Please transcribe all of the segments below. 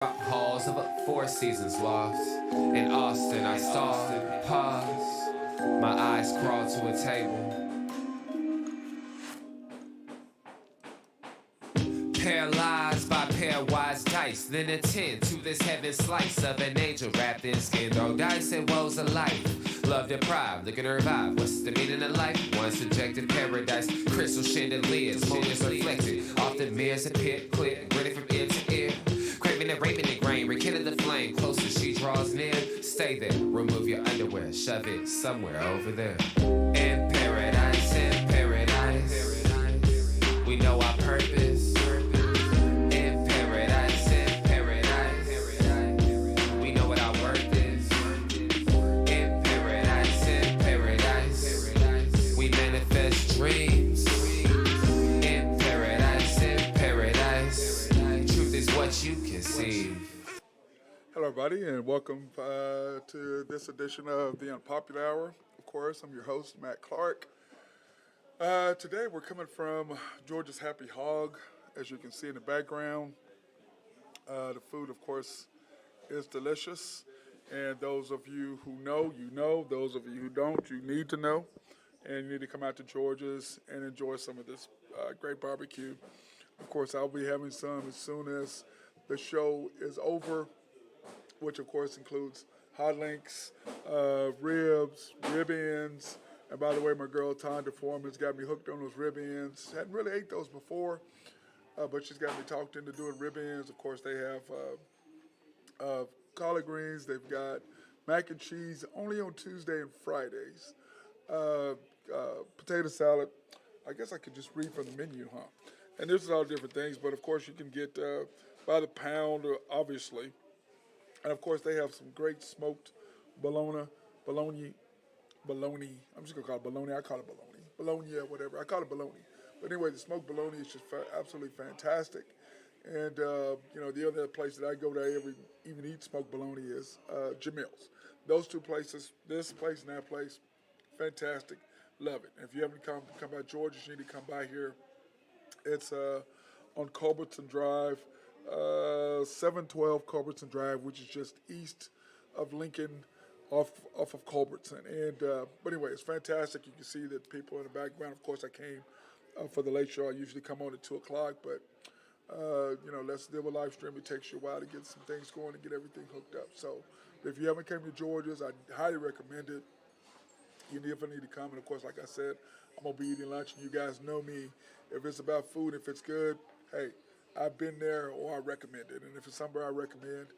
Halls of a Four Seasons lost. In Austin, I stalled, paused. My eyes crawled to a table. Paralyzed by pairwise dice, then attend to this heaven slice of an angel wrapped in skin. Throw dice and woes of life. Love deprived, looking to revive. What's the meaning of life? One subjective paradise. Crystal chandeliers, motives reflected. Often mirrors appear clear, grinning from ear to ear. Craving and raping the grain, rekindle the flame. Closer she draws near. Stay there, remove your underwear, shove it somewhere over there. In paradise, we know our purpose. In paradise, we know what our worth is. In paradise, we manifest dreams. In paradise, truth is what you conceive. Hello, everybody, and welcome to this edition of the Unpopular Hour. Of course, I'm your host, Matt Clark. Today, we're coming from Georgia's Happy Hog, as you can see in the background. The food, of course, is delicious, and those of you who know, you know. Those of you who don't, you need to know, and you need to come out to Georgia's and enjoy some of this great barbecue. Of course, I'll be having some as soon as the show is over, which of course includes hot links, ribs, rib ends. And by the way, my girl Tonda Foreman's got me hooked on those rib ends. Hadn't really ate those before, but she's got me talked into doing rib ends. Of course, they have collard greens. They've got mac and cheese only on Tuesday and Fridays. Potato salad. I guess I could just read from the menu, huh? And this is all different things, but of course you can get by the pound, obviously. And of course, they have some great smoked bologna. I'm just gonna call it bologna. I call it bologna, whatever. I call it bologna. But anyway, the smoked bologna is just absolutely fantastic. And the other place that I go to every even eat smoked bologna is Jamil's. Those two places, this place and that place, fantastic. Love it. And if you haven't come by Georgia, you need to come by here. It's on Culbertson Drive. 712 Culbertson Drive, which is just east of Lincoln, off of Culbertson. And but anyway, it's fantastic. You can see that people in the background. Of course, I came for the late show. I usually come on at 2:00, but let's deal with live stream. It takes you a while to get some things going and get everything hooked up. So if you haven't came to Georgia's, I highly recommend it. You definitely need to come. And of course, like I said, I'm gonna be eating lunch, and you guys know me. If it's about food, if it's good, hey, I've been there or I recommend it. And if it's somewhere I recommend,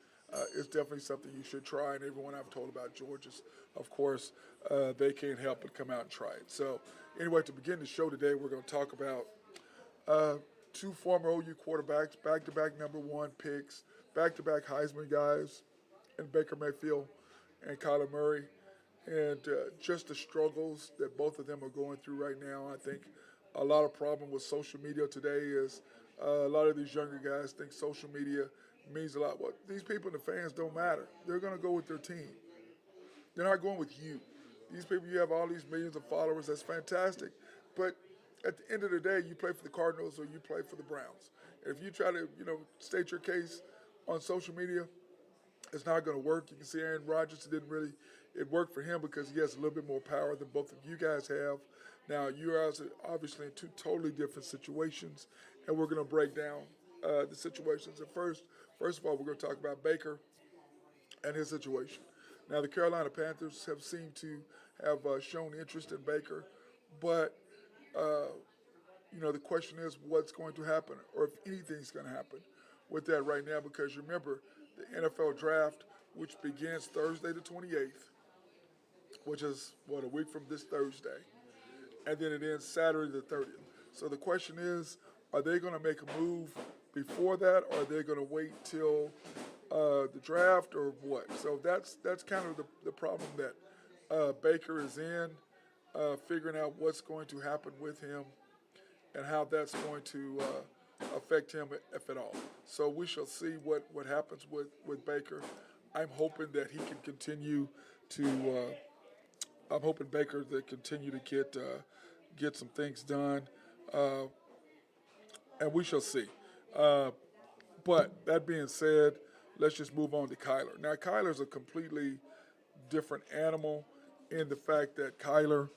it's definitely something you should try. And everyone I've told about Georgia's, of course, they can't help but come out and try it. So anyway, to begin the show today, we're going to talk about two former OU quarterbacks, back-to-back number one picks, back-to-back Heisman guys, and Baker Mayfield and Kyler Murray. And just the struggles that both of them are going through right now. I think a lot of problem with social media today is a lot of these younger guys think social media means a lot. Well, these people and the fans don't matter. They're going to go with their team. They're not going with you. These people, you have all these millions of followers. That's fantastic. But at the end of the day, you play for the Cardinals or you play for the Browns. And if you try to, state your case on social media, it's not going to work. You can see Aaron Rodgers it worked for him because he has a little bit more power than both of you guys have. Now, you guys are obviously in two totally different situations, and we're going to break down the situations. And first of all, we're going to talk about Baker and his situation. Now, the Carolina Panthers have seemed to have shown interest in Baker, but, the question is what's going to happen or if anything's going to happen with that right now because remember, the NFL draft, which begins Thursday the 28th, which is, a week from this Thursday, and then it ends Saturday the 30th. So the question is, are they going to make a move before that, or are they going to wait till the draft, or what? So that's kind of the problem that Baker is in, figuring out what's going to happen with him and how that's going to affect him, if at all. So we shall see what happens with Baker. I'm hoping that he can continue to I'm hoping Baker to continue to get some things done, and we shall see. But that being said, let's just move on to Kyler. Now, Kyler's a completely different animal in the fact that Kyler,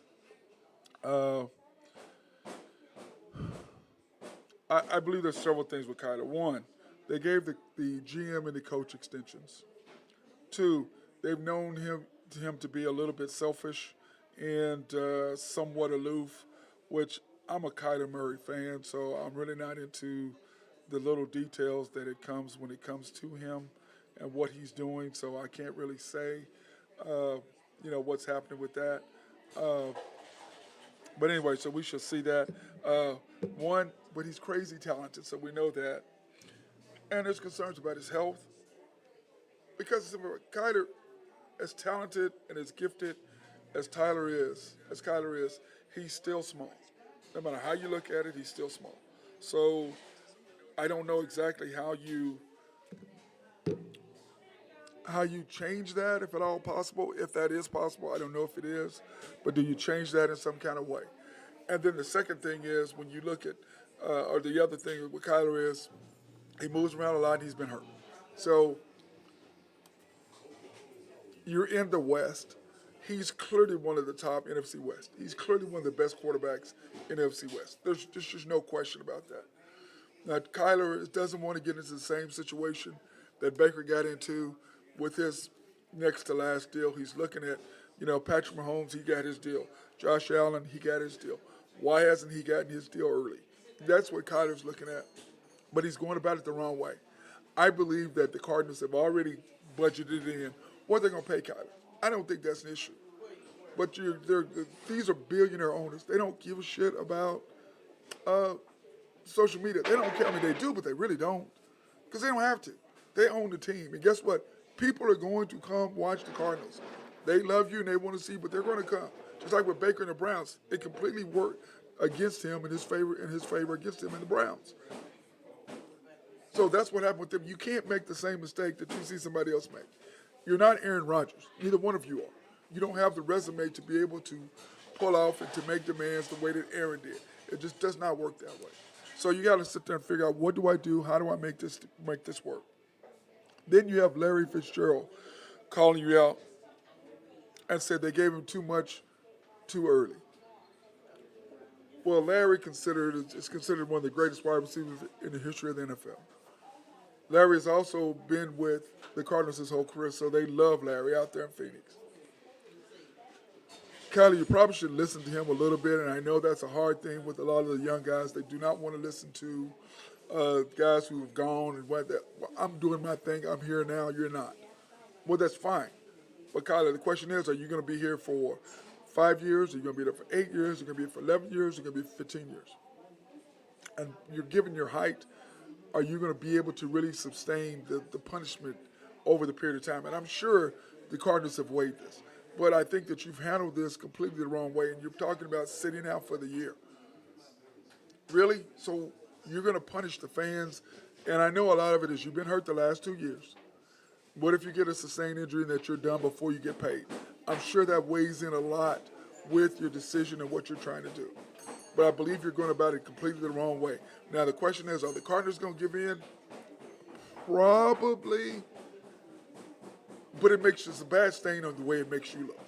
uh, I believe there's several things with Kyler. One, they gave the GM and the coach extensions. Two, they've known him to be a little bit selfish and somewhat aloof, which I'm a Kyler Murray fan, so I'm really not into the little details that it comes when it comes to him and what he's doing. So I can't really say, uh, what's happening with that. Uh, but anyway, so we shall see that. Uh, One, but he's crazy talented, so we know that. And there's concerns about his health because Kyler, as talented and as gifted as Kyler is, he's still small. No matter how you look at it, he's still small. So I don't know exactly how you change that, if at all possible. If that is possible, I don't know if it is, but do you change that in some kind of way? And then the second thing is when you look at, or the other thing with Kyler is, he moves around a lot and he's been hurt. So you're in the West. He's clearly one of the top NFC West. He's clearly one of the best quarterbacks in NFC West. There's just no question about that. Now, Kyler doesn't want to get into the same situation that Baker got into with his next to last deal. He's looking at, Patrick Mahomes, he got his deal. Josh Allen, he got his deal. Why hasn't he gotten his deal early? That's what Kyler's looking at. But he's going about it the wrong way. I believe that the Cardinals have already budgeted in what they're going to pay Kyler. I don't think that's an issue. But these are billionaire owners. They don't give a shit about social media. They don't care. I mean, they do, but they really don't. Because they don't have to. They own the team. And guess what? People are going to come watch the Cardinals. They love you and they want to see, but they're going to come. Just like with Baker and the Browns, it completely worked against him in his favor against him and the Browns. So that's what happened with them. You can't make the same mistake that you see somebody else make. You're not Aaron Rodgers. Neither one of you are. You don't have the resume to be able to pull off and to make demands the way that Aaron did. It just does not work that way. So you got to sit there and figure out, what do I do? How do I make this work? Then you have Larry Fitzgerald calling you out and said they gave him too much too early. Well, Larry is considered one of the greatest wide receivers in the history of the NFL. Larry has also been with the Cardinals his whole career, so they love Larry out there in Phoenix. Kyler, you probably should listen to him a little bit, and I know that's a hard thing with a lot of the young guys. They do not want to listen to guys who have gone and what that. Well, I'm doing my thing. I'm here now. You're not. Well, that's fine. But Kyler, the question is, are you going to be here for 5 years? Are you going to be there for 8 years? Are you going to be here for 11 years? Are you going to be here for 15 years? And you're given your height. Are you going to be able to really sustain the punishment over the period of time? And I'm sure the Cardinals have weighed this. But I think that you've handled this completely the wrong way, and you're talking about sitting out for the year. Really? So you're going to punish the fans? And I know a lot of it is you've been hurt the last 2 years. What if you get a sustained injury and that you're done before you get paid? I'm sure that weighs in a lot with your decision and what you're trying to do. But I believe you're going about it completely the wrong way. Now, the question is, are the Cardinals going to give in? Probably. But it's a bad stain on the way it makes you look.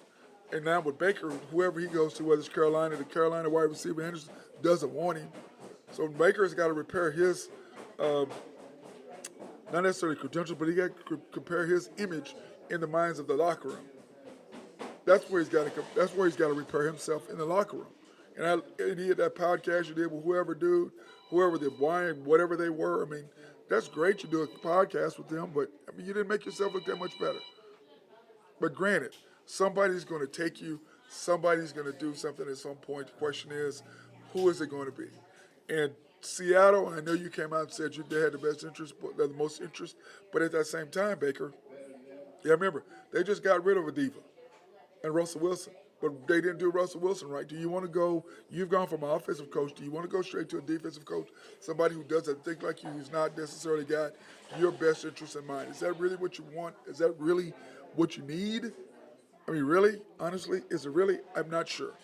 And now with Baker, whoever he goes to, whether it's Carolina, the Carolina wide receiver Anderson doesn't want him. So Baker's got to repair his, not necessarily credentials, but he got to compare his image in the minds of the locker room. That's where he's got to repair himself in the locker room. And he had that podcast you did with whoever the wine, whatever they were. I mean, that's great. You do a podcast with them, but I mean, you didn't make yourself look that much better. But granted, somebody's going to take you. Somebody's going to do something at some point. The question is, who is it going to be? And Seattle, I know you came out and said they had the best interest, the most interest. But at that same time, Baker, remember, they just got rid of a diva and Russell Wilson. But they didn't do Russell Wilson right. Do you want to go, you've gone from an offensive coach, do you want to go straight to a defensive coach? Somebody who doesn't think like you, who's not necessarily got your best interest in mind. Is that really what you want? Is that really what you need? I mean, really? Honestly, is it really? I'm not sure.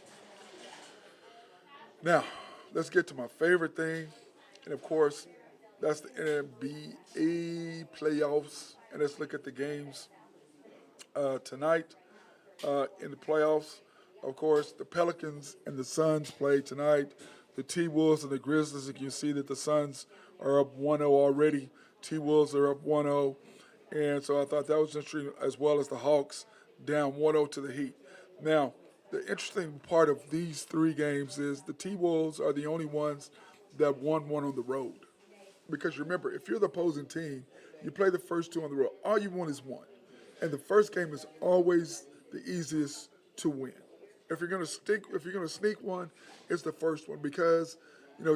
Now, let's get to my favorite thing. And of course, That's the NBA playoffs. And let's look at the games tonight in the playoffs. Of course, the Pelicans and the Suns play tonight. The T-Wolves and the Grizzlies, you can see that the Suns are up 1-0 already. T-Wolves are up 1-0. And so I thought that was interesting, as well as the Hawks down 1-0 to the Heat. Now, the interesting part of these three games is the T-Wolves are the only ones that won one on the road. Because remember, if you're the opposing team, you play the first two on the road. All you want is one. And the first game is always the easiest to win. If you're gonna sneak one, it's the first one because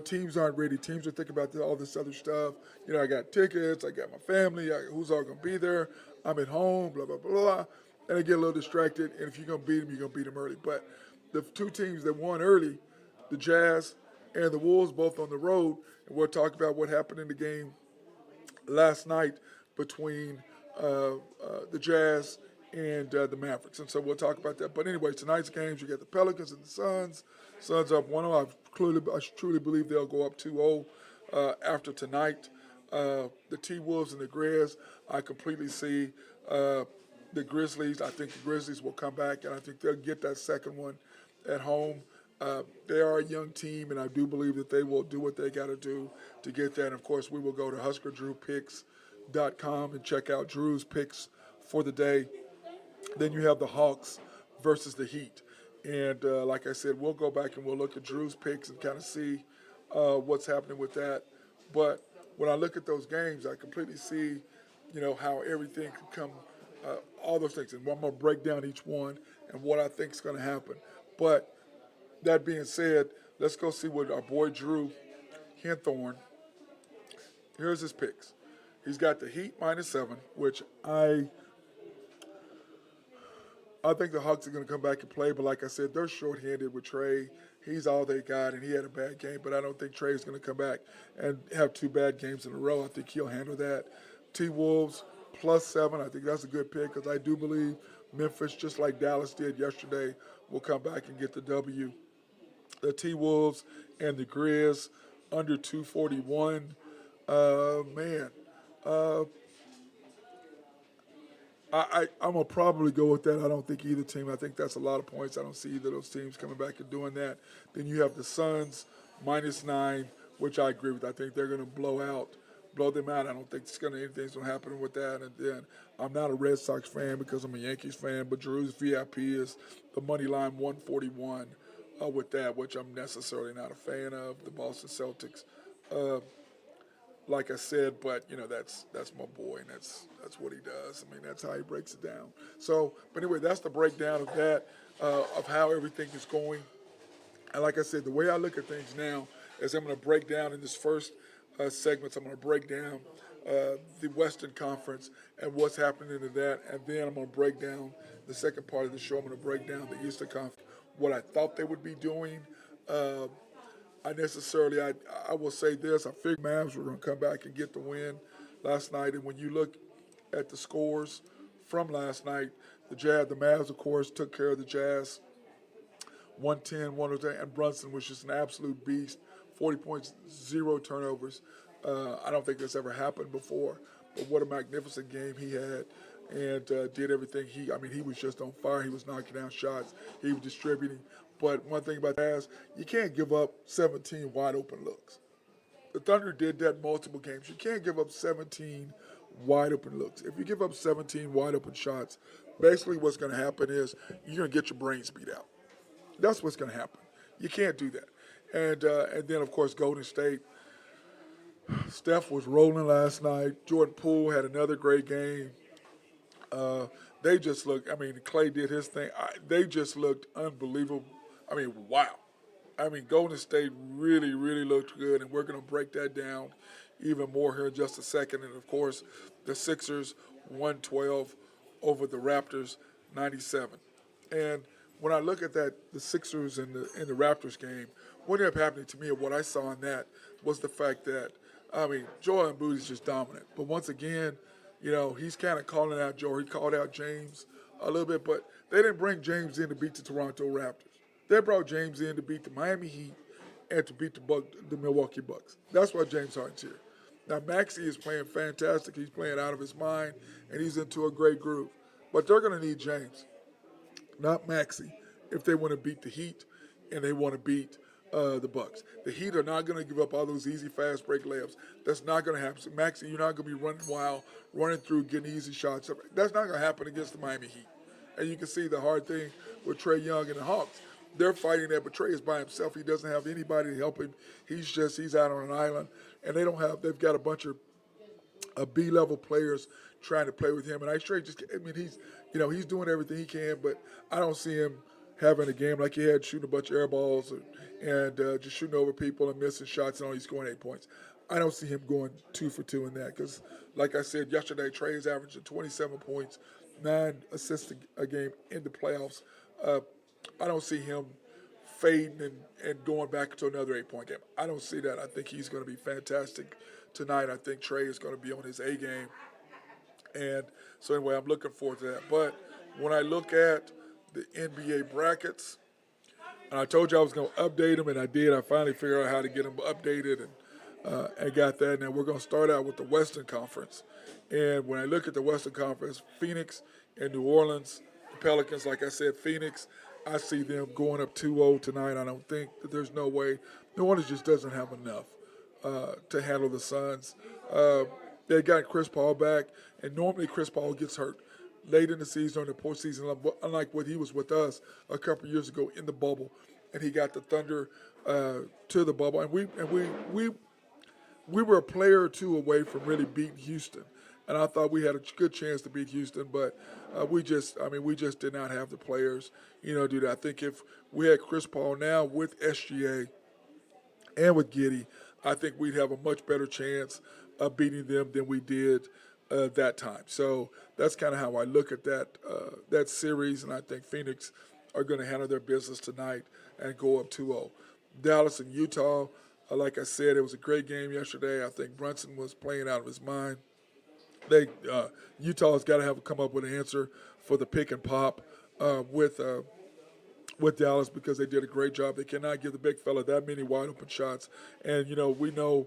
teams aren't ready. Teams are thinking about all this other stuff. I got tickets, I got my family, who's all gonna be there? I'm at home, blah blah blah, and they get a little distracted. And if you're gonna beat them, you're gonna beat them early. But the two teams that won early, the Jazz and the Wolves, both on the road, and we'll talk about what happened in the game last night between the Jazz and the Mavericks. And so we'll talk about that. But anyway, tonight's games, you got the Pelicans and the Suns. Suns up 1-0. I truly believe they'll go up 2-0 after tonight. The T-Wolves and the Grizz, I completely see the Grizzlies. I think the Grizzlies will come back, and I think they'll get that second one at home. They are a young team, and I do believe that they will do what they got to do to get that. And, of course, we will go to HuskerDrewPicks.com and check out Drew's picks for the day. Then you have the Hawks versus the Heat. And like I said, we'll go back and we'll look at Drew's picks and kind of see what's happening with that. But when I look at those games, I completely see, how everything can come, all those things. And I'm going to break down each one and what I think is going to happen. But that being said, let's go see what our boy Drew Henthorn, here's his picks. He's got the Heat -7, which I think the Hawks are going to come back and play, but like I said, they're shorthanded with Trey. He's all they got, and he had a bad game, but I don't think Trey is going to come back and have two bad games in a row. I think he'll handle that. T-Wolves +7, I think that's a good pick because I do believe Memphis, just like Dallas did yesterday, will come back and get the W. The T-Wolves and the Grizz under 241. Man, I'm going to probably go with that. I don't think either team. I think that's a lot of points. I don't see either of those teams coming back and doing that. Then you have the Suns -9, which I agree with. I think they're going to blow them out. I don't think anything's going to happen with that. And then I'm not a Red Sox fan because I'm a Yankees fan, but Drew's VIP is the money line 141 with that, which I'm necessarily not a fan of, the Boston Celtics. Like I said, but that's my boy, and that's what he does. I mean, that's how he breaks it down. So, but anyway, that's the breakdown of that, of how everything is going. And like I said, the way I look at things now is I'm going to break down in this first segment. I'm going to break down the Western Conference and what's happening in that, and then I'm going to break down the second part of the show. I'm going to break down the Eastern Conference, what I thought they would be doing. I will say this, I figured Mavs were going to come back and get the win last night. And when you look at the scores from last night, the Mavs, of course, took care of the Jazz 110-108, and Brunson was just an absolute beast, 40 points, 0 turnovers. I don't think that's ever happened before, but what a magnificent game he had, and did everything. He was just on fire. He was knocking down shots. He was distributing. But one thing about Jazz, you can't give up 17 wide open looks. The Thunder did that multiple games. You can't give up 17 wide open looks. If you give up 17 wide open shots, basically what's going to happen is you're going to get your brains beat out. That's what's going to happen. You can't do that. And then, of course, Golden State. Steph was rolling last night. Jordan Poole had another great game. They just looked, Clay did his thing. They just looked unbelievable. Wow. Golden State really, really looked good, and we're going to break that down even more here in just a second. And, of course, the Sixers 112 over the Raptors 97. And when I look at that, the Sixers and the Raptors game, what ended up happening to me and what I saw in that was the fact that, Joel Embiid's just dominant. But once again, he's kind of calling out Joel. He called out James a little bit, but they didn't bring James in to beat the Toronto Raptors. They brought James in to beat the Miami Heat and to beat the Milwaukee Bucks. That's why James Harden's here. Now, Maxey is playing fantastic. He's playing out of his mind, and he's into a great groove. But they're going to need James, not Maxey, if they want to beat the Heat and they want to beat the Bucks. The Heat are not going to give up all those easy fast break layups. That's not going to happen. So Maxey, you're not going to be running wild, running through, getting easy shots. That's not going to happen against the Miami Heat. And you can see the hard thing with Trae Young and the Hawks. They're fighting that, but Trae is by himself. He doesn't have anybody to help him. He's out on an island, and they've got a bunch of B-level players trying to play with him. And he's doing everything he can, but I don't see him having a game like he had, shooting a bunch of air balls and just shooting over people and missing shots and only scoring 8 points. I don't see him going 2 for 2 in that because, like I said yesterday, Trey is averaging 27 points, 9 assists a game in the playoffs. I don't see him fading and going back to another 8-point game. I don't see that. I think he's going to be fantastic tonight. I think Trey is going to be on his A game. And so anyway, I'm looking forward to that. But when I look at the NBA brackets, and I told you I was going to update them, and I did. I finally figured out how to get them updated and got that. Now we're going to start out with the Western Conference. And when I look at the Western Conference, Phoenix and New Orleans, the Pelicans, like I said, Phoenix, I see them going up 2-0 tonight. I don't think that there's no way. New Orleans just doesn't have enough to handle the Suns. They got Chris Paul back, and normally Chris Paul gets hurt late in the season or in the postseason, unlike what he was with us a couple years ago in the bubble, and he got the Thunder to the bubble, and we were a player or two away from really beating Houston, and I thought we had a good chance to beat Houston, but we just did not have the players, to do that. I think if we had Chris Paul now with SGA and with Giddey, I think we'd have a much better chance of beating them than we did that time. So that's kind of how I look at that series, and I think Phoenix are going to handle their business tonight and go up 2-0. Dallas and Utah, like I said, it was a great game yesterday. I think Brunson was playing out of his mind. Utah's got to come up with an answer for the pick and pop with Dallas because they did a great job. They cannot give the big fella that many wide open shots. And, we know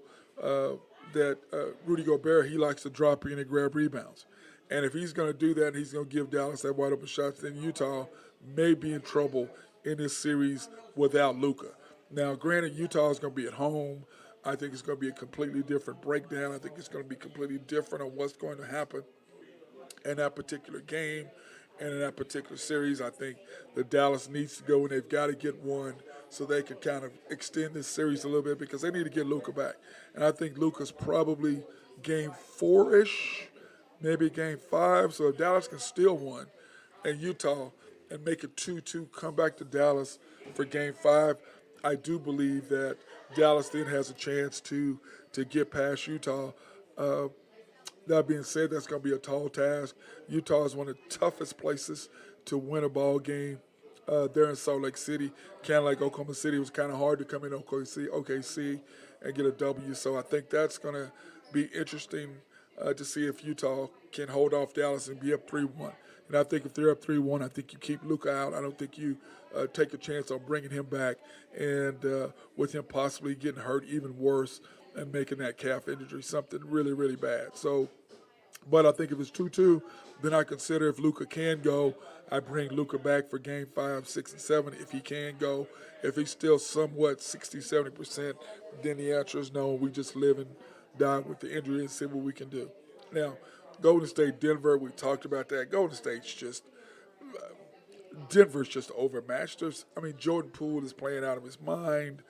that Rudy Gobert, he likes to drop in and grab rebounds. And if he's going to do that and he's going to give Dallas that wide open shots, then Utah may be in trouble in this series without Luka. Now, granted, Utah is going to be at home. I think it's going to be a completely different breakdown. I think it's going to be completely different on what's going to happen in that particular game and in that particular series. I think that Dallas needs to go and they've got to get one so they can kind of extend this series a little bit because they need to get Luka back. And I think Luka's probably game 4-ish, maybe game 5. So if Dallas can steal one and Utah and make it 2-2, come back to Dallas for game 5, I do believe that Dallas then has a chance to get past Utah. That being said, that's going to be a tall task. Utah is one of the toughest places to win a ball game. They're in Salt Lake City, kind of like Oklahoma City. It was kind of hard to come in OKC and get a W. So I think that's going to be interesting to see if Utah can hold off Dallas and be up 3-1. And I think if they're up 3-1, I think you keep Luka out. I don't think you take a chance on bringing him back and with him possibly getting hurt even worse and making that calf injury something really, really bad. So, but I think if it's 2-2, then I consider if Luka can go, I bring Luka back for game 5, 6, and 7 if he can go. If he's still somewhat 60, 70%, then the answer is no. We just live and die with the injury and see what we can do. Now, Golden State, Denver, we talked about that. Denver's just overmatched. Jordan Poole is playing out of his mind.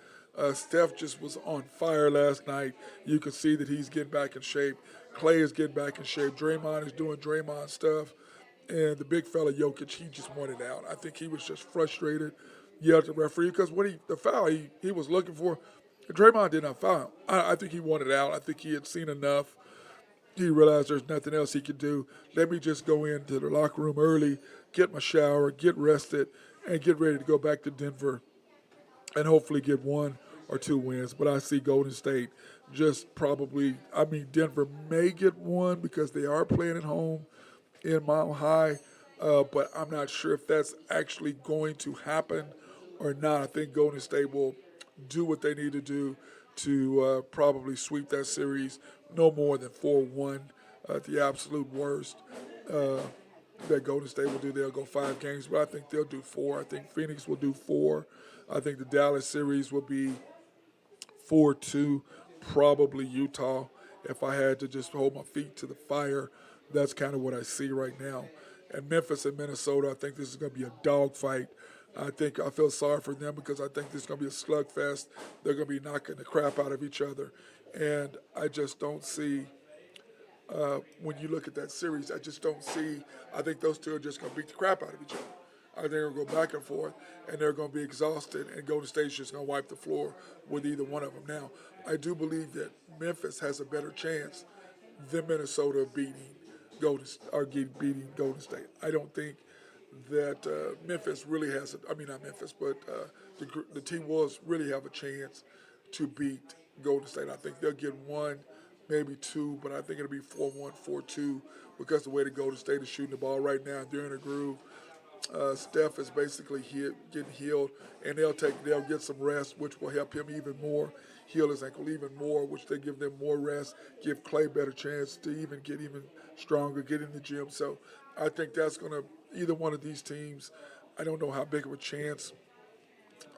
Steph just was on fire last night. You can see that he's getting back in shape. Clay is getting back in shape. Draymond is doing Draymond stuff. And the big fella, Jokic, he just wanted out. I think he was just frustrated, yelled at the referee, because the foul he was looking for, Draymond did not foul him. I think he wanted out. I think he had seen enough. He realized there's nothing else he could do. Let me just go into the locker room early, get my shower, get rested, and get ready to go back to Denver and hopefully get 1 or 2 wins. But I see Golden State just probably, Denver may get 1 because they are playing at home in Mile High, but I'm not sure if that's actually going to happen or not. I think Golden State will do what they need to do to probably sweep that series no more than 4-1 at the absolute worst. Uh, that Golden State will do. They'll go 5 games, but I think they'll do 4. I think Phoenix will do 4. I think the Dallas series will be 4-2, probably Utah. If I had to just hold my feet to the fire, that's kind of what I see right now. And Memphis and Minnesota, I think this is going to be a dogfight. I think I feel sorry for them because I think this is going to be a slugfest. They're going to be knocking the crap out of each other. And I just don't see when you look at that series, I just don't see. I think those two are just going to beat the crap out of each other. I think they're going to go back and forth, and they're going to be exhausted, and Golden State's just going to wipe the floor with either one of them. Now, I do believe that Memphis has a better chance than Minnesota of beating Golden State. I don't think that Memphis really has. I mean, not Memphis, but the T Wolves really have a chance to beat Golden State. I think they'll get one, maybe two, but I think it'll be 4-1, 4-2 because the way the Golden State is shooting the ball right now, they're in a groove. Steph is basically getting healed, and they'll get some rest, which will help him even more, heal his ankle even more, which they give them more rest, give Clay better chance to even get even stronger, get in the gym. So I think that's going to either one of these teams. I don't know how big of a chance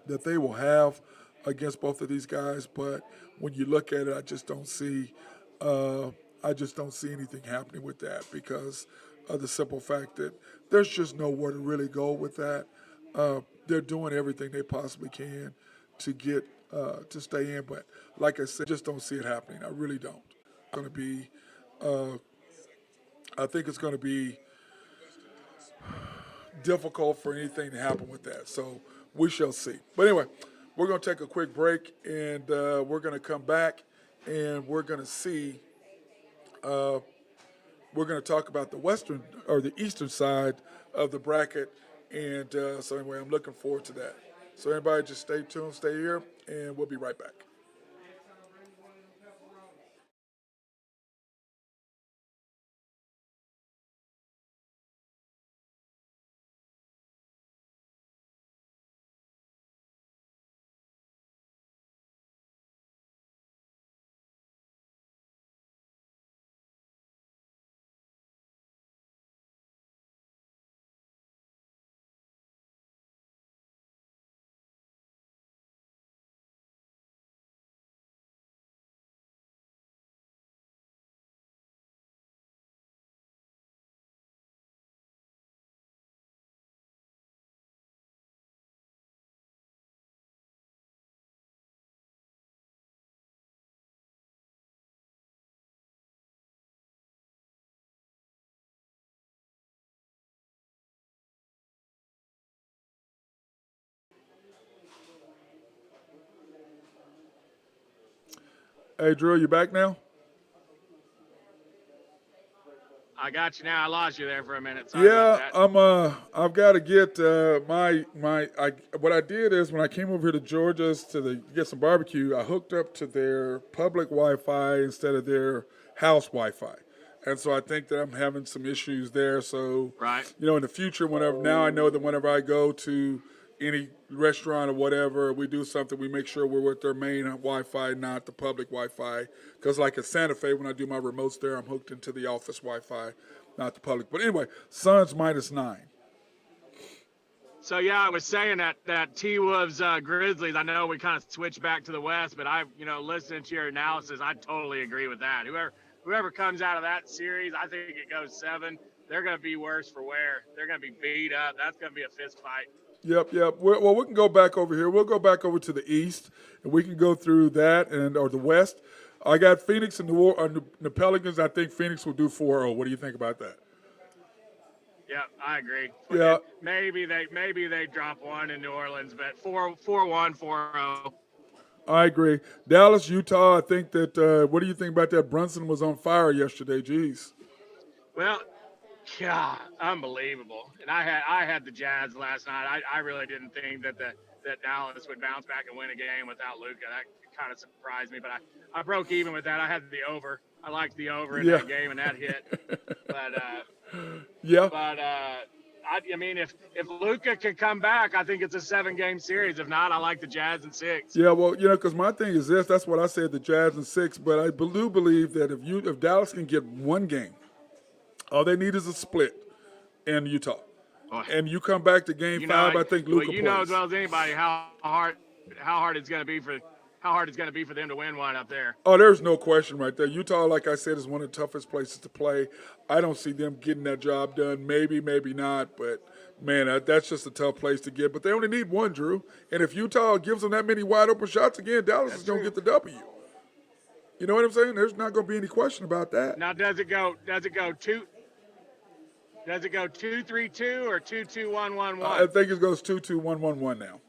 that they will have against both of these guys, but when you look at it, uh, I just don't see anything happening with that because of the simple fact that there's just nowhere to really go with that. They're doing everything they possibly can to get to stay in, but like I said, just don't see it happening. I really don't. Going to be, uh, I think it's going to be difficult for anything to happen with that. So we shall see. But anyway, we're going to take a quick break, and we're going to come back, and we're going to see. We're going to talk about the western or the eastern side of the bracket, and so anyway, I'm looking forward to that. So everybody, just stay tuned, stay here, and we'll be right back. Hey, Drew, you back now? I got you now. I lost you there for a minute. Sorry about Yeah, that. I've got to get what I did is when I came over here to Georgia's get some barbecue, I hooked up to their public Wi-Fi instead of their house Wi-Fi. And so I think that I'm having some issues there. So, Right. in the future, now I know that whenever I go to any restaurant or whatever, we do something, we make sure we're with their main Wi-Fi, not the public Wi-Fi. Because like at Santa Fe, when I do my remotes there, I'm hooked into the office Wi-Fi, not the public. But anyway, Suns -9. So yeah, I was saying that T Wolves Grizzlies. I know we kind of switched back to the West, but listening to your analysis, I totally agree with that. Whoever comes out of that series, I think it goes 7. They're going to be worse for wear. They're going to be beat up. That's going to be a fist fight. Yep, yep. Well, we can go back over here. We'll go back over to the East, and we can go through that or the West. I got Phoenix and the Pelicans. I think Phoenix will do 4-0. What do you think about that? Yeah, I agree. Yeah, Maybe they drop one in New Orleans, but 4-1, 4-0. I agree. Dallas, Utah. I think that. What do you think about that? Brunson was on fire yesterday. Jeez. Well, God, unbelievable. And I had the Jazz last night. I really didn't think that Dallas would bounce back and win a game without Luka. That kind of surprised me, but I broke even with that. I had the over. I liked the over in Yeah. that game, and that hit. But Yeah. but I mean, if Luka can come back, I think it's a 7-game series. If not, I like the Jazz in 6. Yeah, well, because my thing is this. That's what I said, the Jazz in 6. But I do believe that if Dallas can get one game, all they need is a split in Utah. Boy, And you come back to Game 5, I think Luka you know as plays. well as anybody how hard it's going to be for them to win one up there. Oh, there's no question right there. Utah, like I said, is one of the toughest places to play. I don't see them getting that job done. Maybe, maybe not. But, man, that's just a tough place to get. But they only need one, Drew. And if Utah gives them that many wide-open shots again, Dallas is going to get the W. You know what I'm saying? There's not going to be any question about that. Now, does it go 2-3-2 or 2-2-1-1-1? I think it goes 2-2-1-1-1 now.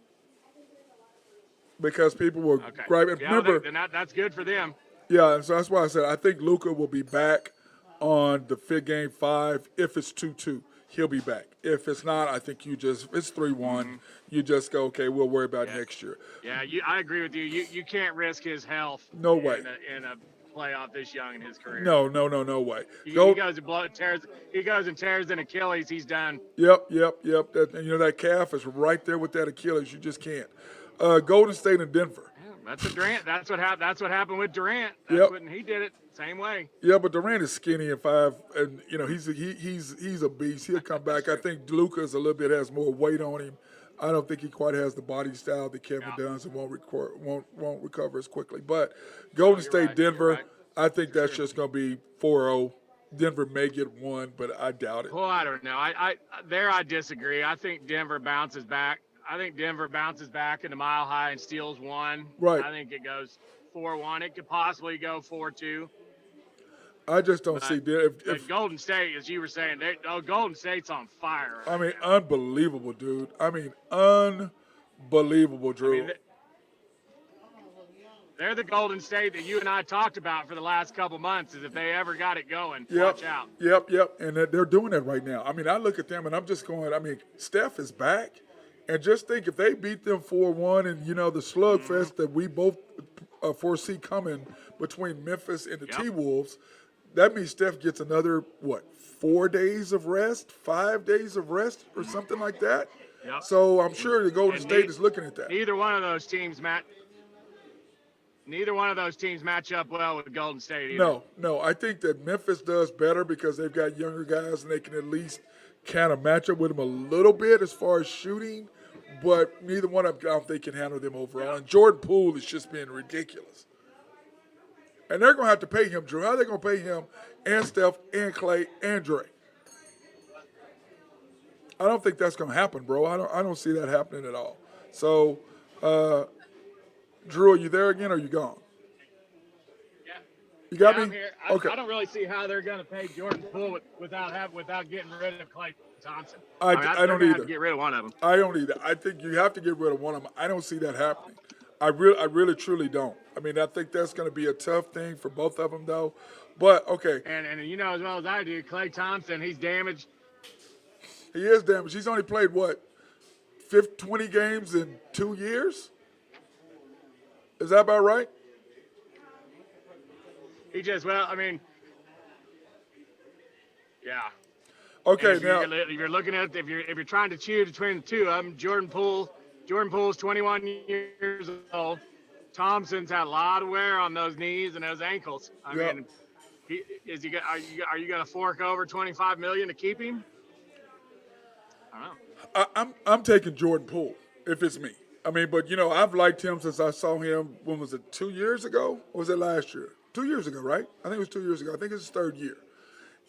Because people will grab it. Yeah, Remember, that's good for them. Yeah, so that's why I said I think Luka will be back on the fifth Game 5. If it's 2-2, he'll be back. If it's not, I think it's 3-1. You just go, okay, we'll worry about next year. Yeah, I agree with you. You can't risk his health. No way. In a playoff this young in his career. No way. He goes and tears an Achilles. He's done. Yep. That calf is right there with that Achilles. You just can't. Golden State and Denver. That's Durant. That's what happened with Durant. He did it same way. Yeah, but Durant is skinny and 5, and he's a beast. He'll come back. I think Luka has more weight on him. I don't think he quite has the body style that Kevin does and won't recover as quickly. But Golden State, Denver, I think that's just going to be 4-0. Denver may get one, but I doubt it. Well, I don't know. I disagree. I think Denver bounces back. In the Mile High and steals one. Right. I think it goes 4-1. It could possibly go 4-2. I just don't see if Golden State, as you were saying, Golden State's on fire. I mean, unbelievable, dude. Unbelievable, Drew. They're the Golden State that you and I talked about for the last couple months. Is if they ever got it going, watch out. Yep. And they're doing that right now. I mean, I look at them and I'm just going. I mean, Steph is back. And just think if they beat them 4-1 and, the slugfest that we both foresee coming between Memphis and the T-Wolves, that means Steph gets another, 4 days of rest, 5 days of rest or something like that? Yep. So I'm sure the Golden State is looking at that. Neither one of those teams match up well with Golden State either. No. I think that Memphis does better because they've got younger guys and they can at least kind of match up with them a little bit as far as shooting, but neither one of them, I don't think, can handle them overall. And Jordan Poole is just being ridiculous. And they're going to have to pay him, Drew. How are they going to pay him and Steph and Clay and Dre? I don't think that's going to happen, bro. I don't see that happening at all. So, Drew, are you there again or are you gone? Yeah. You got me? I'm here. Okay. I don't really see how they're going to pay Jordan Poole without getting rid of Klay Thompson. I don't either. Have to get rid of one of them. I don't either. I think you have to get rid of one of them. I don't see that happening. I really, truly don't. I mean, I think that's going to be a tough thing for both of them, though. But, okay. And you know as well as I do, Klay Thompson, he's damaged. He is damaged. He's only played, 20 games in 2 years? Is that about right? Yeah. Okay, if you're looking at if you're trying to choose between the two of them, Jordan Poole's 21 years old. Thompson's had a lot of wear on those knees and those ankles. I mean, are you going to fork over $25 million to keep him? I don't know. I'm taking Jordan Poole if it's me. I mean, but I've liked him since I saw him. When was it? 2 years ago? Or was it last year? 2 years ago, right? I think it was 2 years ago. I think it's his third year.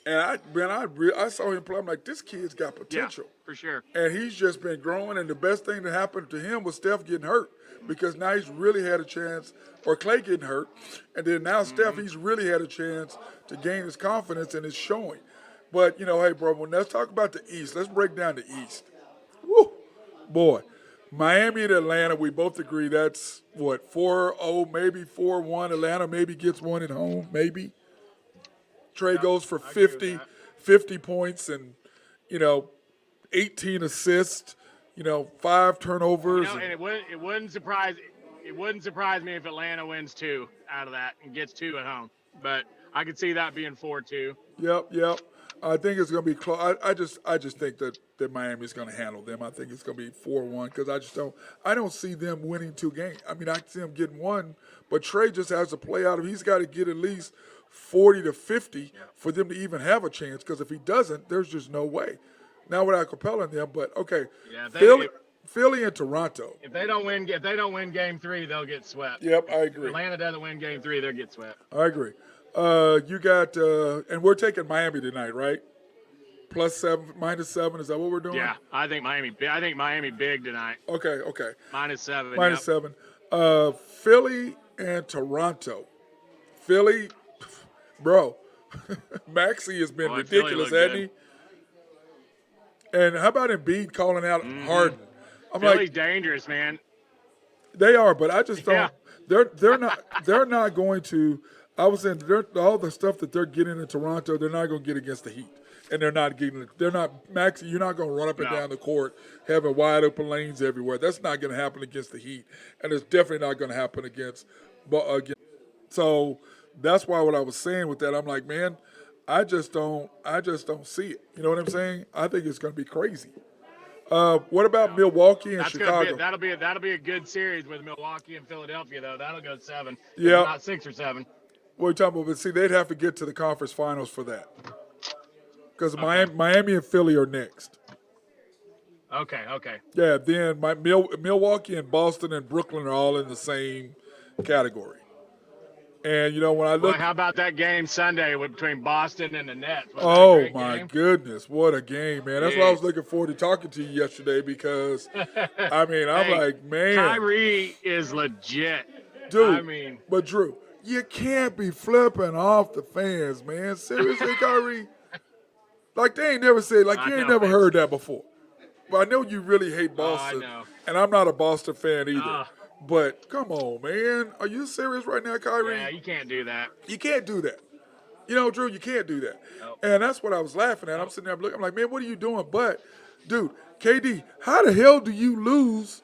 And I saw him play. I'm like, this kid's got potential. Yeah, for sure. And he's just been growing. And the best thing that happened to him was Steph getting hurt, because now he's really had a chance, or Clay getting hurt, and then now Steph, he's really had a chance to gain his confidence, and it's showing. But hey, bro, let's talk about the East. Let's break down the East. Woo, boy. Miami and Atlanta, we both agree that's 4-0, maybe 4-1. Atlanta maybe gets one at home, maybe. Trey goes for 50 points and, 18 assists, 5 turnovers. And it wouldn't surprise me if Atlanta wins 2 out of that and gets 2 at home. But I could see that being 4-2. Yep. I think it's going to be close. I just think that Miami's going to handle them. I think it's going to be 4-1 because I don't see them winning 2 games. I mean, I see them getting one, but Trey just has to play out of. He's got to get at least 40 to 50 for them to even have a chance. Because if he doesn't, there's just no way. Not without Capella and them, but okay. Yeah, Philly and Toronto. if they don't win Game 3, they'll get swept. Yep, I agree. If Atlanta doesn't win Game 3, they'll get swept. I agree. You got, and we're taking Miami tonight, right? +7, -7. Is that what we're doing? Yeah, I think Miami big tonight. Okay. -7. -7. Philly and Toronto. Philly, bro. Maxey has been ridiculous, hasn't he? And how about Embiid calling out Harden? I'm Philly's dangerous, man. They are, but I just don't. Yeah. They're not going to. I was saying all the stuff that they're getting in Toronto, they're not going to get against the Heat, and they're not getting. They're not Maxey. You're not going to run up and down the court having wide open lanes everywhere. That's not going to happen against the Heat, and it's definitely not going to happen against. So that's why what I was saying with that, I'm like, man, I just don't see it. You know what I'm saying? I think it's going to be crazy. What about Milwaukee and Chicago? That'll be a good series with Milwaukee and Philadelphia, though. That'll go 7. Yeah, not 6 or 7. What are you talking about? But see, they'd have to get to the conference finals for that, because Miami and Philly are next. Okay. Yeah, then Milwaukee and Boston and Brooklyn are all in the same category. And, when I look. Well, how about that game Sunday between Boston and the Nets? Oh, my goodness. What a game, man. That's why I was looking forward to talking to you yesterday because, I'm like, man. Kyrie is legit. Dude, but Drew, you can't be flipping off the fans, man. Seriously, Kyrie? Like, they ain't never said, like, you ain't never heard that before. But I know you really hate Boston. I know. And I'm not a Boston fan either. But come on, man. Are you serious right now, Kyrie? Yeah, you can't do that. You can't do that. Drew, you can't do that. Nope. And that's what I was laughing at. I'm sitting there looking. I'm like, man, what are you doing? But, dude, KD, how the hell do you lose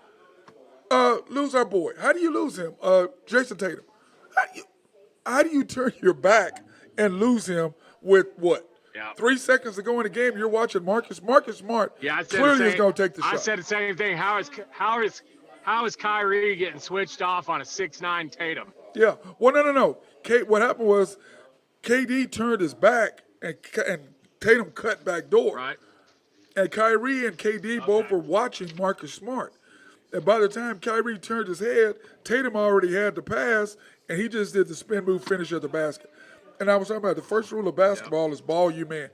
our boy? How do you lose him? Jason Tatum. How do you turn your back and lose him with what? Yeah. 3 seconds to go in the game, you're watching Marcus Smart. Yeah, clearly is going to take the shot. I said the same thing. How is Kyrie getting switched off on a 6'9" Tatum? Yeah. Well, no. What happened was KD turned his back and Tatum cut back door. Right. And Kyrie and KD both were watching Marcus Smart. And by the time Kyrie turned his head, Tatum already had the pass, and he just did the spin move finish at the basket. And I was talking about the first rule of basketball is ball you man.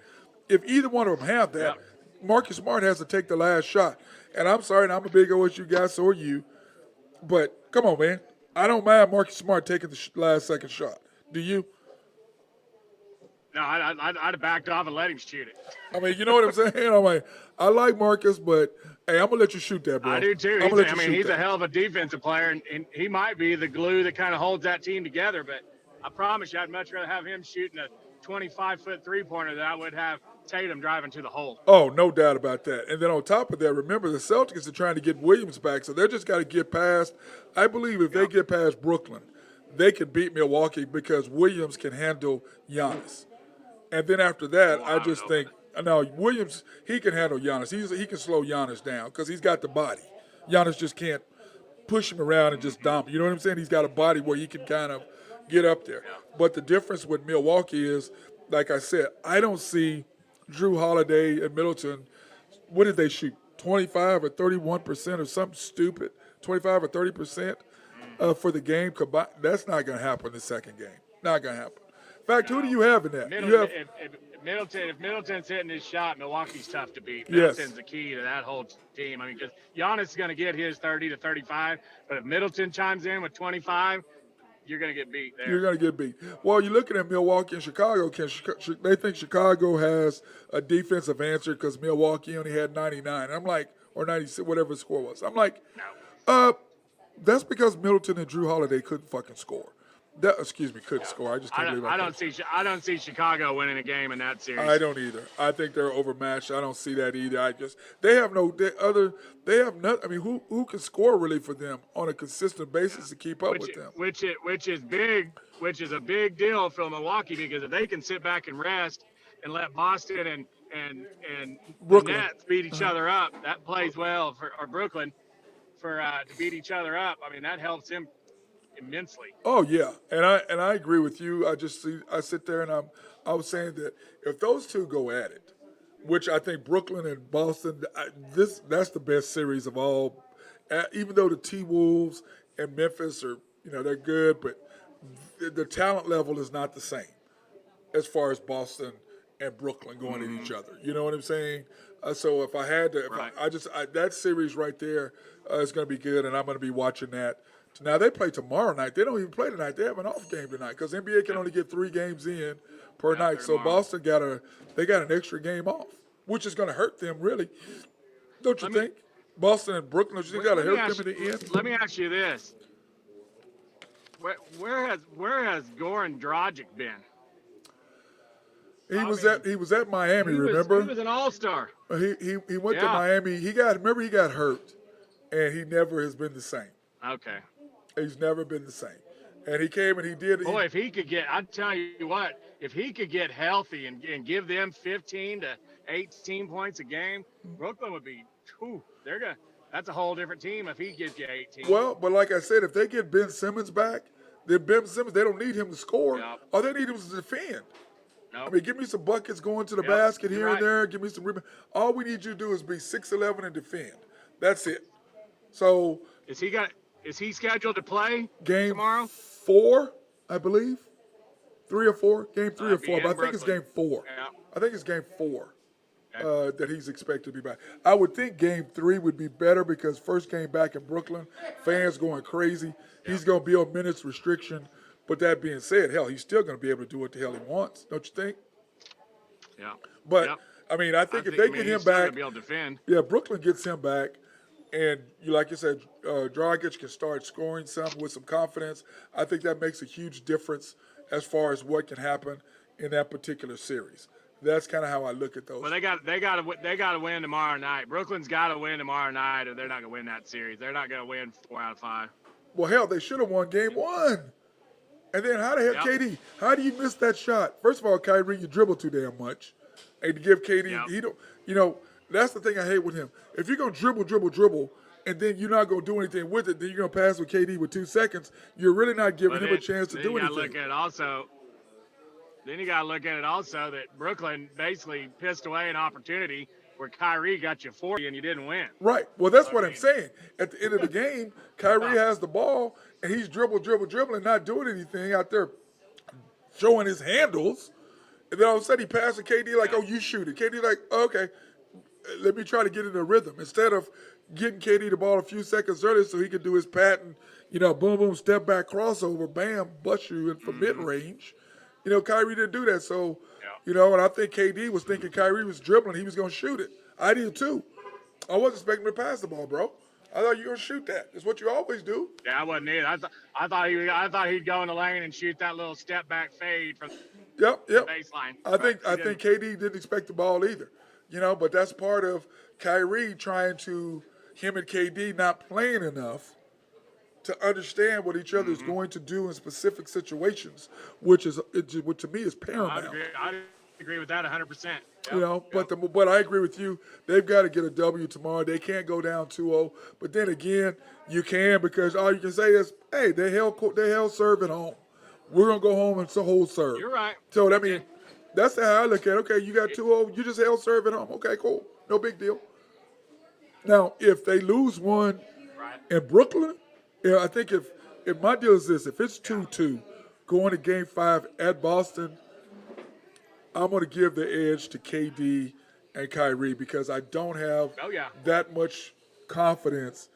If either one of them have that, Marcus Smart has to take the last shot. And I'm sorry, and I'm a big OSU guy, so are you. But come on, man. I don't mind Marcus Smart taking the last second shot. Do you? No, I'd have backed off and let him shoot it. I mean, you know what I'm saying? I'm like, I like Marcus, but, hey, I'm going to let you shoot that, bro. I do, too. He's a hell of a defensive player, and he might be the glue that kind of holds that team together. But I promise you, I'd much rather have him shooting a 25-foot three-pointer than I would have Tatum driving to the hole. Oh, no doubt about that. And then on top of that, remember, the Celtics are trying to get Williams back, so they just got to get past. I believe if they get past Brooklyn, they can beat Milwaukee because Williams can handle Giannis. And then after that, I just think, no, Williams, he can handle Giannis. He can slow Giannis down because he's got the body. Giannis just can't push him around and just dump. You know what I'm saying? He's got a body where he can kind of get up there. But the difference with Milwaukee is, like I said, I don't see Drew Holiday and Middleton. What did they shoot? 25 or 31% or something stupid? 25 or 30% for the game combined? That's not going to happen in the second game. Not going to happen. In fact, who do you have in that? If Middleton's hitting his shot, Milwaukee's tough to beat. Middleton's the key to that whole team. I mean, because Giannis is going to get his 30 to 35, but if Middleton chimes in with 25, you're going to get beat there. You're going to get beat. Well, you're looking at Milwaukee and Chicago. They think Chicago has a defensive answer because Milwaukee only had 99. I'm like, or 96, whatever the score was. I'm like, that's because Middleton and Drew Holiday couldn't fucking score. Couldn't score. I just can't believe I don't see Chicago winning a game in that series. I don't either. I think they're overmatched. I don't see that either. They have not. I mean, who can score really for them on a consistent basis to keep up with them? Which is a big deal for Milwaukee because if they can sit back and rest and let Boston and the Brooklyn. Nets beat each other up. That plays well for or Brooklyn for to beat each other up. I mean, that helps him immensely. Oh yeah, and I agree with you. I sit there and I was saying that if those two go at it, which I think Brooklyn and Boston, that's the best series of all. Even though the T Wolves and Memphis are they're good, but the talent level is not the same as far as Boston and Brooklyn going at each other. You know what I'm saying? So if I had to, Right. that series right there is going to be good, and I'm going to be watching that. Now they play tomorrow night. They don't even play tonight. They have an off game tonight because NBA can only get 3 games in per night. So tomorrow. Boston they got an extra game off, which is going to hurt them really. Don't you think? Boston and Brooklyn, don't you think got to hurt them in the end? Let me ask you this: where has Goran Dragic been? He was at Miami. Remember? He was an all-star. He went to Miami. He got hurt, and he never has been the same. Okay. He's never been the same. And he came and he did. Boy, if he could get, I'm telling you what, if he could get healthy and give them 15 to 18 points a game, Brooklyn would be, that's a whole different team if he gives you 18. Well, but like I said, if they get Ben Simmons back, then Ben Simmons, they don't need him to score. Yep. All they need him to defend. Nope. I mean, give me some buckets going to the basket here right. and there. Give me some rebounds. All we need you to do is be 6'11" and defend. That's it. So Is he scheduled to play game tomorrow? 4, I believe. 3 or 4. Game 3 or Might be 4, in but I think it's Brooklyn. game 4. Yeah. I think it's game 4 that he's expected to be back. I would think game 3 would be better because first game back in Brooklyn, fans going crazy. He's going to be on minutes restriction. But that being said, hell, he's still going to be able to do what the hell he wants, don't you think? Yeah. But, Yep. I mean, I think if they get him he's still gonna back, be able to defend. yeah, Brooklyn gets him back, and like you said, Dragic can start scoring some with some confidence. I think that makes a huge difference as far as what can happen in that particular series. That's kind of how I look at those. Well, they got to win tomorrow night. Brooklyn's got to win tomorrow night, or they're not going to win that series. They're not going to win 4 out of 5. Well, hell, they should have won game 1. And then how the hell, KD, how do you miss that shot? First of all, Kyrie, you dribble too damn much. And to give KD, he don't, that's the thing I hate with him. If you're going to dribble, and then you're not going to do anything with it, then you're going to pass with KD with 2 seconds, you're really not giving him a chance to do anything. Then you got to look at it also that Brooklyn basically pissed away an opportunity where Kyrie got you 40 and you didn't win. Right. Well, that's what I'm saying. At the end of the game, Kyrie has the ball, and he's dribbling, not doing anything out there showing his handles. And then all of a sudden he passes to KD like, oh, you shoot it. KD like, oh, okay, let me try to get in a rhythm. Instead of getting KD the ball a few seconds earlier so he could do his patent, boom, boom, step back, crossover, bam, bust you in from mid-range. Kyrie didn't do that. So, and I think KD was thinking Kyrie was dribbling. He was going to shoot it. I did too. I wasn't expecting him to pass the ball, bro. I thought you were going to shoot that. It's what you always do. Yeah, I wasn't either. I thought he'd go in the lane and shoot that little step back fade from Yep. the baseline. I think KD didn't expect the ball either. But that's part of Kyrie trying to him and KD not playing enough to understand what each other is going to do in specific situations, which to me is paramount. I agree with that 100%. Yep. But I agree with you. They've got to get a W tomorrow. They can't go down 2-0. But then again, you can because all you can say is, hey, they held serve at home. We're gonna go home and hold serve. You're right. So I mean, that's how I look at it. Okay, you got 2-0. You just held serve at home. Okay, cool. No big deal. Now, if they lose one in Brooklyn, I think if my deal is this, if it's 2-2 going to Game 5 at Boston, I'm going to give the edge to KD and Kyrie because I don't have that much confidence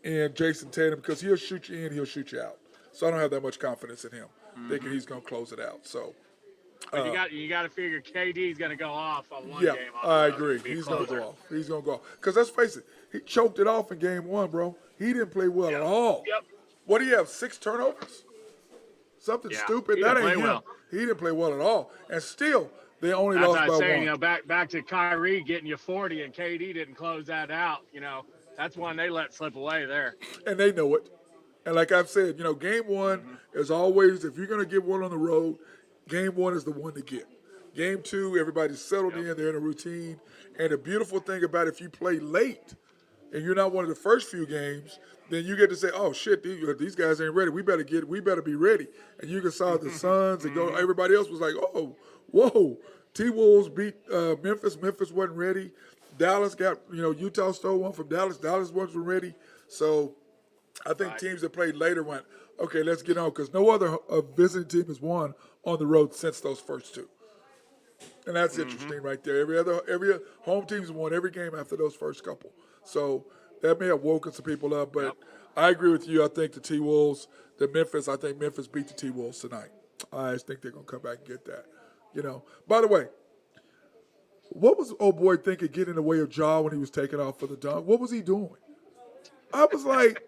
in Jason Tatum because he'll shoot you in, he'll shoot you out. So I don't have that much confidence in him, thinking he's going to close it out. So you got to figure KD's going to go off on one yeah, game. I agree. He's going to go off. He's going to go off. Because let's face it, he choked it off in Game 1, bro. He didn't play well at all. Yep. What do you have, 6 turnovers? Something stupid. That ain't him. Well. He didn't play well at all. And still, they only That's lost what I by was saying, one. back to Kyrie getting you 40 and KD didn't close that out. That's one they let slip away there. And they know it. And like I've said, Game 1 is always, if you're going to get one on the road, Game 1 is the one to get. Game 2, everybody's settled in, they're in a routine. And the beautiful thing about if you play late and you're not one of the first few games, then you get to say, "Oh shit, these guys ain't ready. We better be ready." And you can saw the Suns and go. Everybody else was like, "Oh, whoa." T-Wolves beat Memphis. Memphis wasn't ready. Dallas got Utah stole one from Dallas. Dallas wasn't ready. So I think teams that played later went, "Okay, let's get on," because no other visiting team has won on the road since those first two. And that's interesting right there. Every home team's won every game after those first couple. So that may have woken some people up, but I agree with you. I think the T-Wolves, I think Memphis beat the T-Wolves tonight. I just think they're going to come back and get that. By the way, what was old boy thinking getting in the way of Ja when he was taking off for the dunk? What was he doing? I was like,